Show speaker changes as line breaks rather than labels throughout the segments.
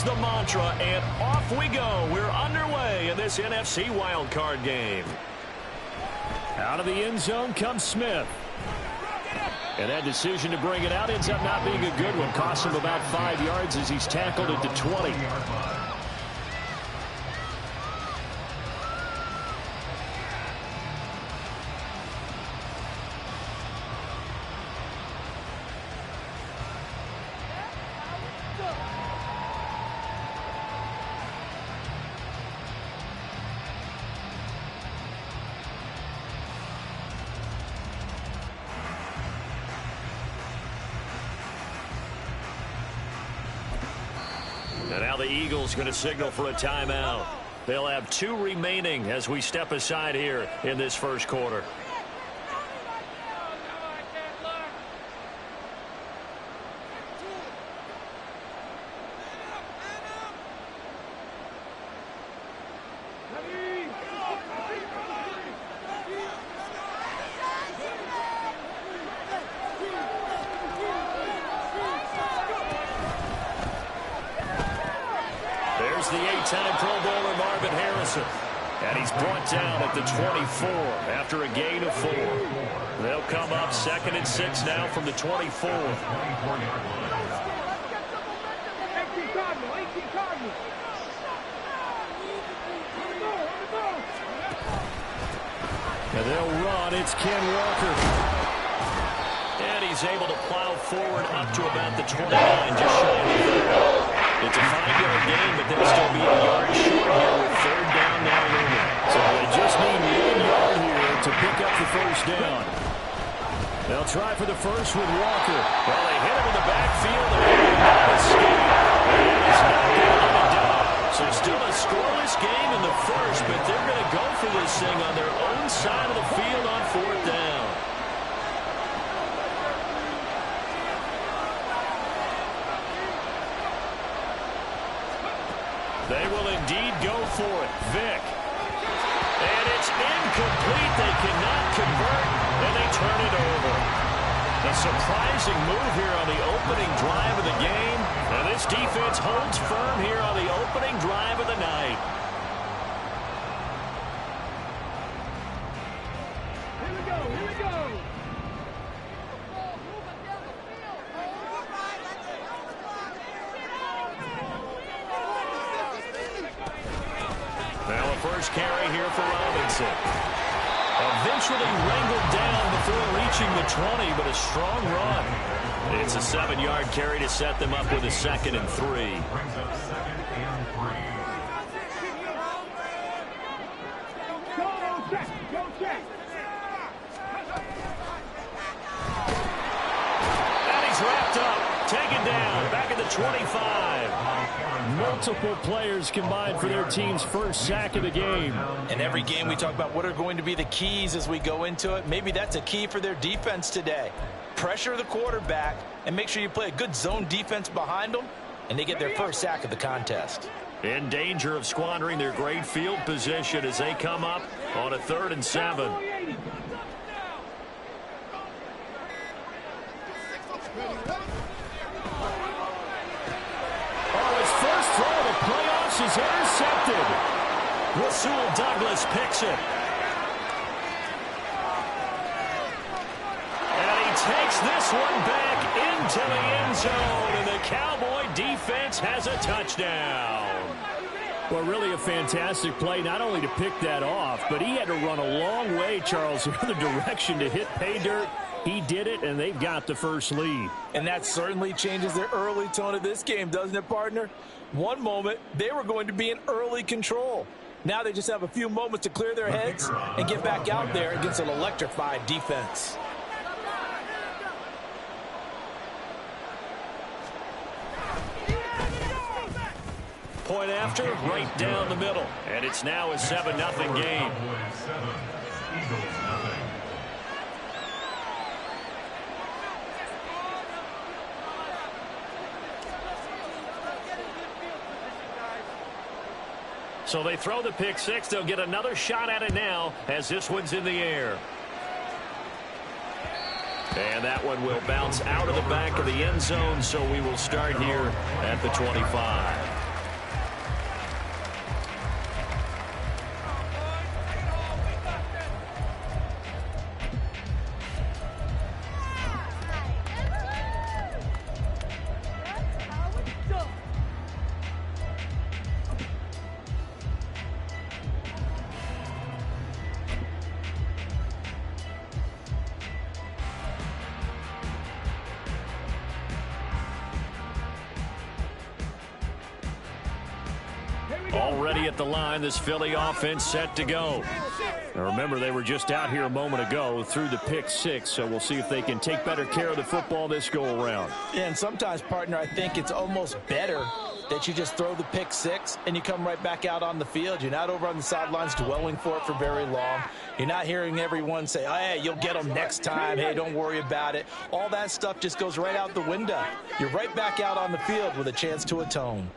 the mantra, and off we go. We're underway in this NFC wildcard game. Out of the end zone comes Smith. And that decision to bring it out ends up not being a good one. Cost him about 5 yards as he's tackled at the 20. And now the Eagles going to signal for a timeout. They'll have 2 remaining as we step aside here in this first quarter. There's the 8-time Pro Bowler Marvin Harrison. And he's brought down at the 24 after a gain of 4. They'll come up 2nd and 6 now from the 24. And they'll run. It's Ken Walker. And he's able to plow forward up to about the 29, just shy of the 30. It's a 5-yard gain, but they'll still be a yard short here with 3rd down now looming. So they just need 1 yard here to pick up the first down. They'll try for the first with Walker. Well, they hit him in the backfield, and they will not escape. And it's not going to let it down. So still a scoreless game in the first, but they're going to go for this thing on their own side of the field on 4th down. They will indeed go for it. Vick. And it's incomplete. They cannot convert, and they turn it over. A surprising move here on the opening drive of the game. And this defense holds firm here on the opening drive of the night.
Here we go. Here we go.
Now a first carry here for Robinson. Eventually wrangled down before reaching the 20, but a strong run. It's a 7-yard carry to set them up with a 2nd and 3. And he's wrapped up, taken down, back at the 25. Multiple players combined for their team's first sack of the game.
In every game we talk about what are going to be the keys as we go into it. Maybe that's a key for their defense today. Pressure the quarterback and make sure you play a good zone defense behind them, and they get their first sack of the contest.
In danger of squandering their great field position as they come up on a 3rd and 7. Is intercepted. Rasul Douglas picks it. And he takes this one back into the end zone, and the Cowboy defense has a touchdown. Well, really a fantastic play, not only to pick that off, but he had to run a long way, Charles, the other direction to hit pay dirt. He did it, and they've got the first lead.
And that certainly changes the early tone of this game, doesn't it, partner? One moment, they were going to be in early control. Now they just have a few moments to clear their heads and get back out there against an electrified defense.
Point after, right down the middle. And it's now a 7-0 game. So they throw the pick six. They'll get another shot at it now as this one's in the air. And that one will bounce out of the back of the end zone, so we will start here at the 25. Already at the line, this Philly offense set to go. Now remember, they were just out here a moment ago through the pick six, so we'll see if they can take better care of the football this go-around.
Yeah, and sometimes, partner, I think it's almost better that you just throw the pick six and you come right back out on the field. You're not over on the sidelines dwelling for it for very long. You're not hearing everyone say, oh, hey, you'll get them next time. Hey, don't worry about it. All that stuff just goes right out the window. You're right back out on the field with a chance to atone.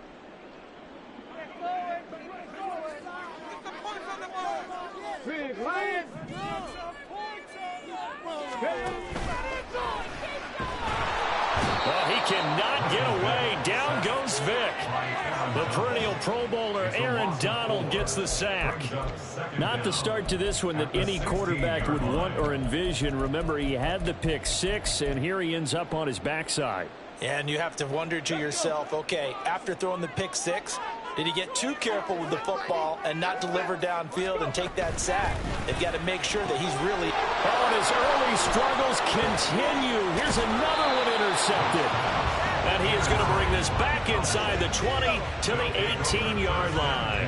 Well, he cannot get away. Down goes Vic. The perennial Pro Bowler Aaron Donald gets the sack. Not the start to this one that any quarterback would want or envision. Remember, he had the pick six, and here he ends up on his backside.
And you have to wonder to yourself, okay, after throwing the pick six, did he get too careful with the football and not deliver downfield and take that sack? They've got to make sure that he's really...
Oh, and his early struggles continue. Here's another one intercepted. And he is going to bring this back inside the 20 to the 18-yard line.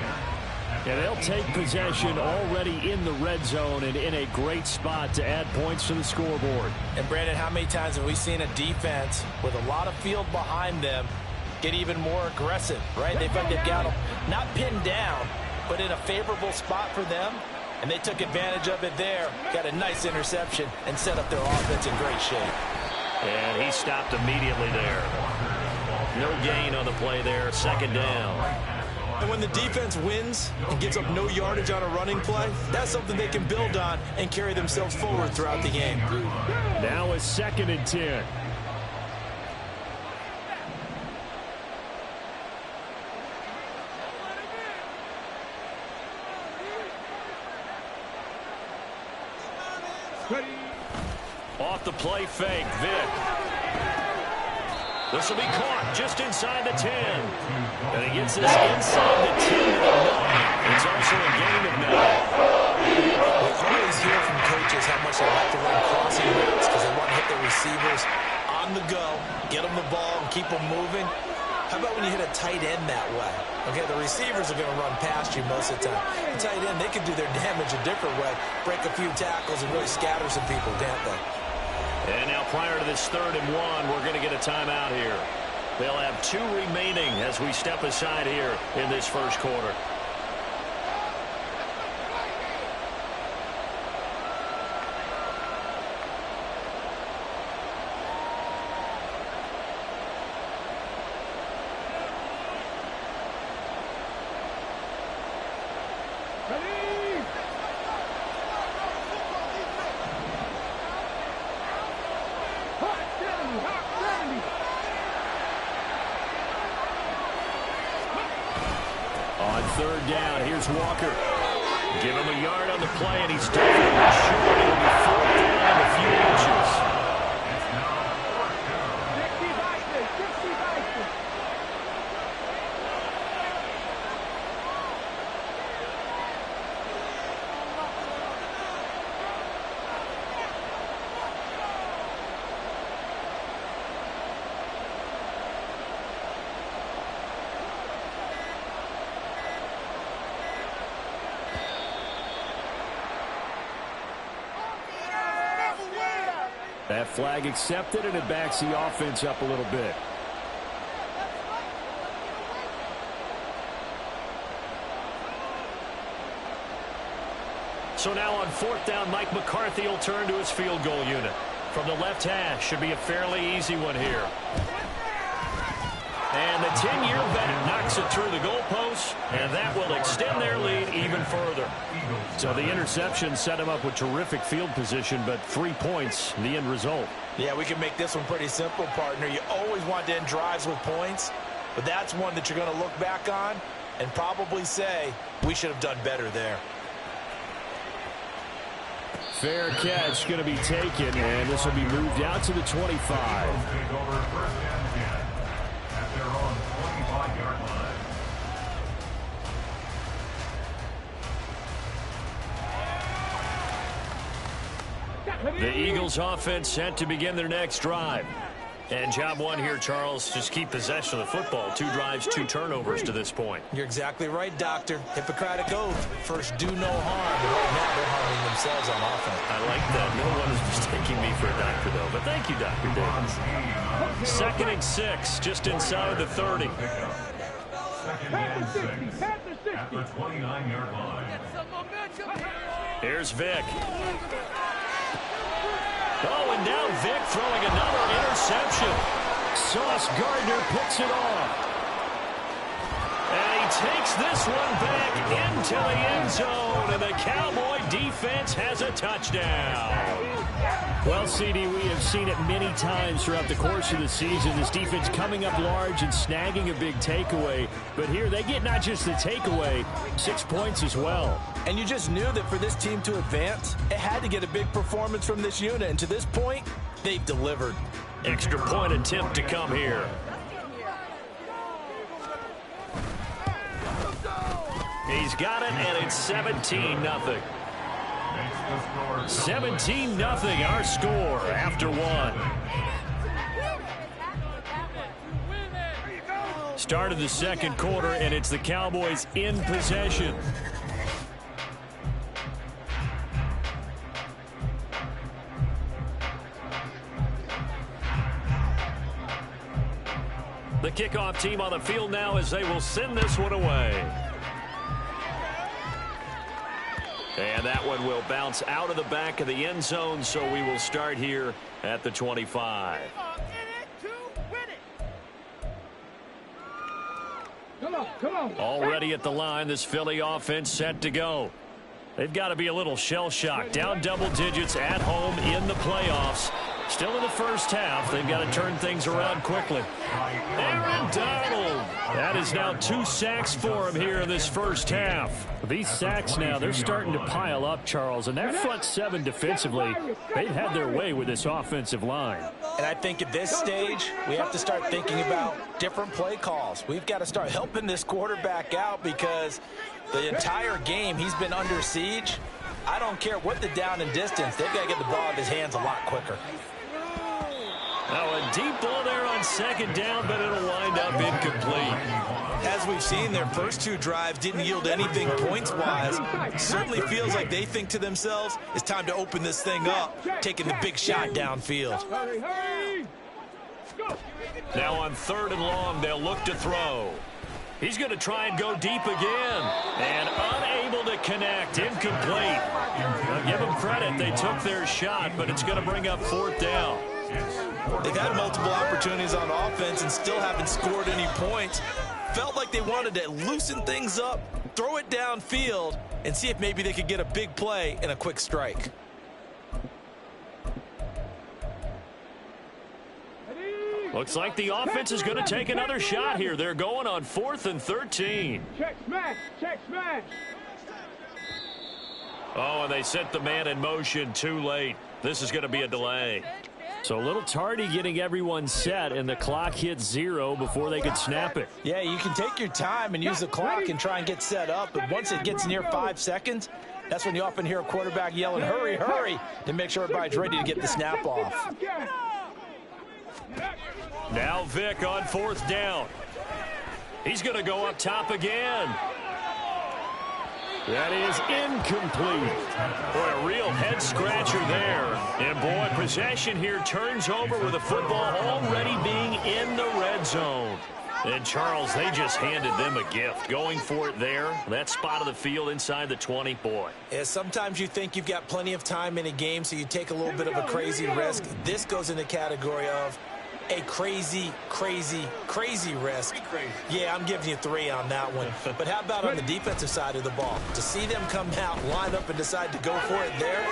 And they'll take possession already in the red zone and in a great spot to add points to the scoreboard.
And, Brandon, how many times have we seen a defense with a lot of field behind them get even more aggressive, right? They've got them not pinned down, but in a favorable spot for them, and they took advantage of it there. Got a nice interception and set up their offense in great shape.
And he stopped immediately there. No gain on the play there, second down.
And when the defense wins and gives up no yardage on a running play, that's something they can build on and carry themselves forward throughout the game.
Now it's 2nd and 10. Off the play fake, Vic. This will be caught just inside the 10. And he gets this inside the 10 to the 9. It's also a gain of 9.
We always hear from coaches how much they like to run crossing routes because they want to hit their receivers on the go, get them the ball, and keep them moving. How about when you hit a tight end that way? Okay, the receivers are going to run past you most of the time. The tight end, they can do their damage a different way, break a few tackles, and really scatter some people, can't they?
And now prior to this 3rd and 1, we're going to get a timeout here. They'll have 2 remaining as we step aside here in this first quarter. On 3rd down, here's Walker. Give him a yard on the play, and he's definitely short. It'll be 4th down and a few inches. That flag accepted, and it backs the offense up a little bit. So now on 4th down, Mike McCarthy will turn to his field goal unit. From the left hash, should be a fairly easy one here. And the 10-year vet knocks it through the goalpost, and that will extend their lead even further. So the interception set him up with terrific field position, but 3 points, the end result.
Yeah, we can make this one pretty simple, partner. You always want to end drives with points, but that's one that you're going to look back on and probably say, we should have done better there.
Fair catch going to be taken, and this will be moved out to the 25. The Eagles offense set to begin their next drive. And job one here, Charles, just keep possession of the football. 2 drives, 2 turnovers to this point.
You're exactly right, Doctor. Hippocratic oath. First, do no harm. Right now, they're harming themselves on offense.
I like that. No one is mistaking me for a doctor, though. But thank you, Dr. Davis. 2nd and 6, just inside the 30.
At the 29-yard line.
Here's Vic. Oh, and now Vic throwing another interception. Sauce Gardner picks it off. And he takes this one back into the end zone, and the Cowboy defense has a touchdown.
Well, CD, we have seen it many times throughout the course of the season. This defense coming up large and snagging a big takeaway. But here they get not just the takeaway, 6 points as well.
And you just knew that for this team to advance, it had to get a big performance from this unit. And to this point, they've delivered.
Extra point attempt to come here. He's got it, and it's 17-0. 17-0, our score after 1. Start of the second quarter, and it's the Cowboys in possession. The kickoff team on the field now as they will send this one away. And that one will bounce out of the back of the end zone, so we will start here at the 25.
Come on.
Already at the line, this Philly offense set to go. They've got to be a little shell-shocked. Down double digits at home in the playoffs. Still in the first half. They've got to turn things around quickly. Aaron Donald. That is now 2 sacks for him here in this first half.
These sacks now, they're starting to pile up, Charles. And that front 7 defensively, they've had their way with this offensive line.
And I think at this stage, we have to start thinking about different play calls. We've got to start helping this quarterback out because the entire game he's been under siege. I don't care what the down and distance. They've got to get the ball out of his hands a lot quicker.
Now a deep ball there on second down, but it'll wind up incomplete.
As we've seen, their first 2 drives didn't yield anything points-wise. Certainly feels like they think to themselves, it's time to open this thing up, taking the big shot downfield.
Now on 3rd and long, they'll look to throw. He's going to try and go deep again. And unable to connect. Incomplete. Now give them credit. They took their shot, but it's going to bring up 4th down.
They've had multiple opportunities on offense and still haven't scored any points. Felt like they wanted to loosen things up, throw it downfield, and see if maybe they could get a big play and a quick strike.
Looks like the offense is going to take another shot here. They're going on 4th and 13.
Check smash.
Oh, and they sent the man in motion too late. This is going to be a delay.
So a little tardy getting everyone set, and the clock hits 0 before they could snap it.
Yeah, you can take your time and use the clock and try and get set up, but once it gets near 5 seconds, that's when you often hear a quarterback yelling, hurry, hurry, to make sure everybody's ready to get the snap off.
Now Vic on 4th down. He's going to go up top again. That is incomplete. Boy, a real head-scratcher there. And, boy, possession here turns over with the football already being in the red zone. And, Charles, they just handed them a gift. Going for it there, that spot of the field inside the 20, boy.
Yeah, sometimes you think you've got plenty of time in a game, so you take a little bit of a crazy risk. This goes in the category of a crazy risk. Yeah, I'm giving you 3 on that one. But how about on the defensive side of the ball? To see them come out, line up, and decide to go for it there.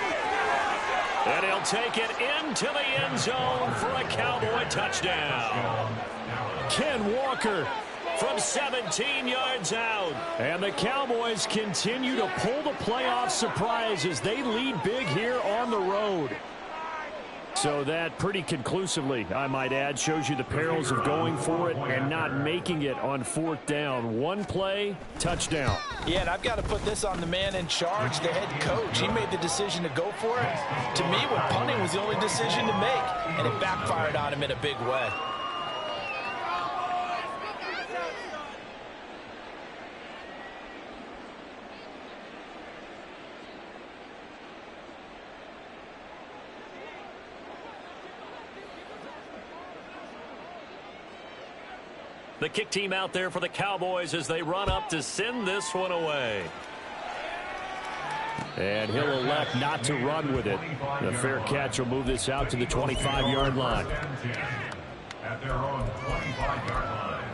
And he'll take it into the end zone for a Cowboy touchdown.
Ken Walker
from 17 yards out.
And the Cowboys continue to pull the playoff surprise as they lead big here on the road. So that pretty conclusively, I might add, shows you the perils of going for it and not making it on 4th down. One play, touchdown.
Yeah, and I've got to put this on the man in charge, the head coach. He made the decision to go for it. To me, when punting was the only decision to make, and it backfired on him in a big way.
The kick team out there for the Cowboys as they run up to send this one away.
And he'll elect not to run with it. The fair catch will move this out to the 25-yard line.
At their own 25-yard line.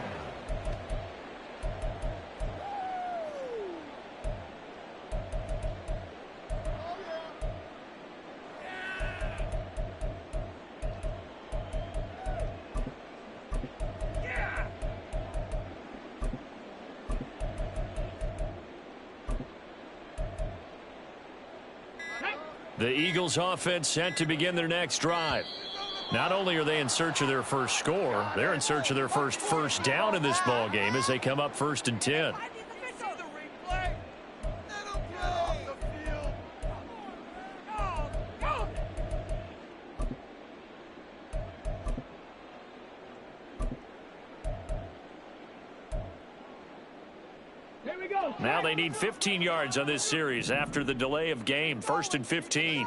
The Eagles offense set to begin their next drive. Not only are they in search of their first score, they're in search of their first down in this ball game as they come up 1st and 10. Now they need 15 yards on this series after the delay of game. 1st and 15.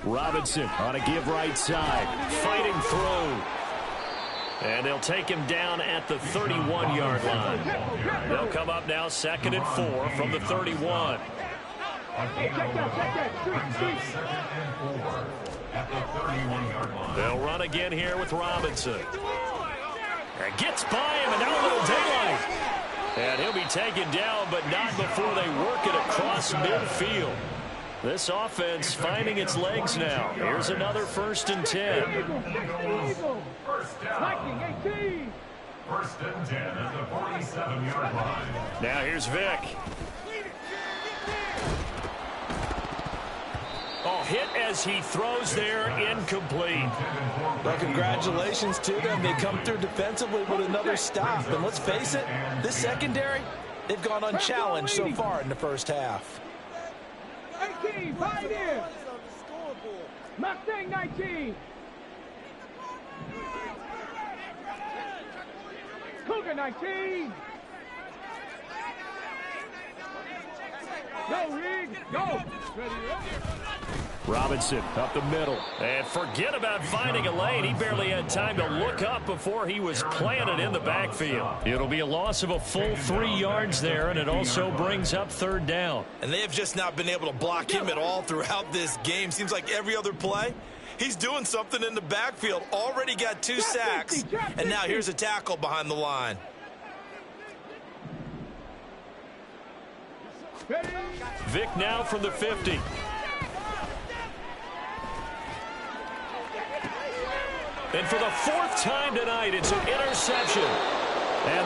Robinson on a give right side. Fighting through. And they'll take him down at the 31-yard line. They'll come up now 2nd and 4 from the 31. They'll run again here with Robinson. And gets by him, and now a little daylight. And he'll be taken down, but not before they work it across midfield. This offense finding its legs now. Here's another 1st and 10.
First down. 1st and 10 at the 47-yard line.
Now here's Vic. Oh, hit as he throws there, incomplete.
Well, congratulations to them. They come through defensively with another stop. And let's face it, this secondary, they've gone unchallenged so far in the first half.
18, right in. Mustang 19. Cougar 19. Go, Rig. Go.
Robinson up the middle. And forget about finding a lane. He barely had time to look up before he was planted in the backfield. It'll be a loss of a full 3 yards there, and it also brings up 3rd down.
And they have just not been able to block him at all throughout this game. Seems like every other play, he's doing something in the backfield. Already got 2 sacks, and now here's a tackle behind the line.
Vic now from the 50.
And for the 4th time tonight, it's an interception.
And the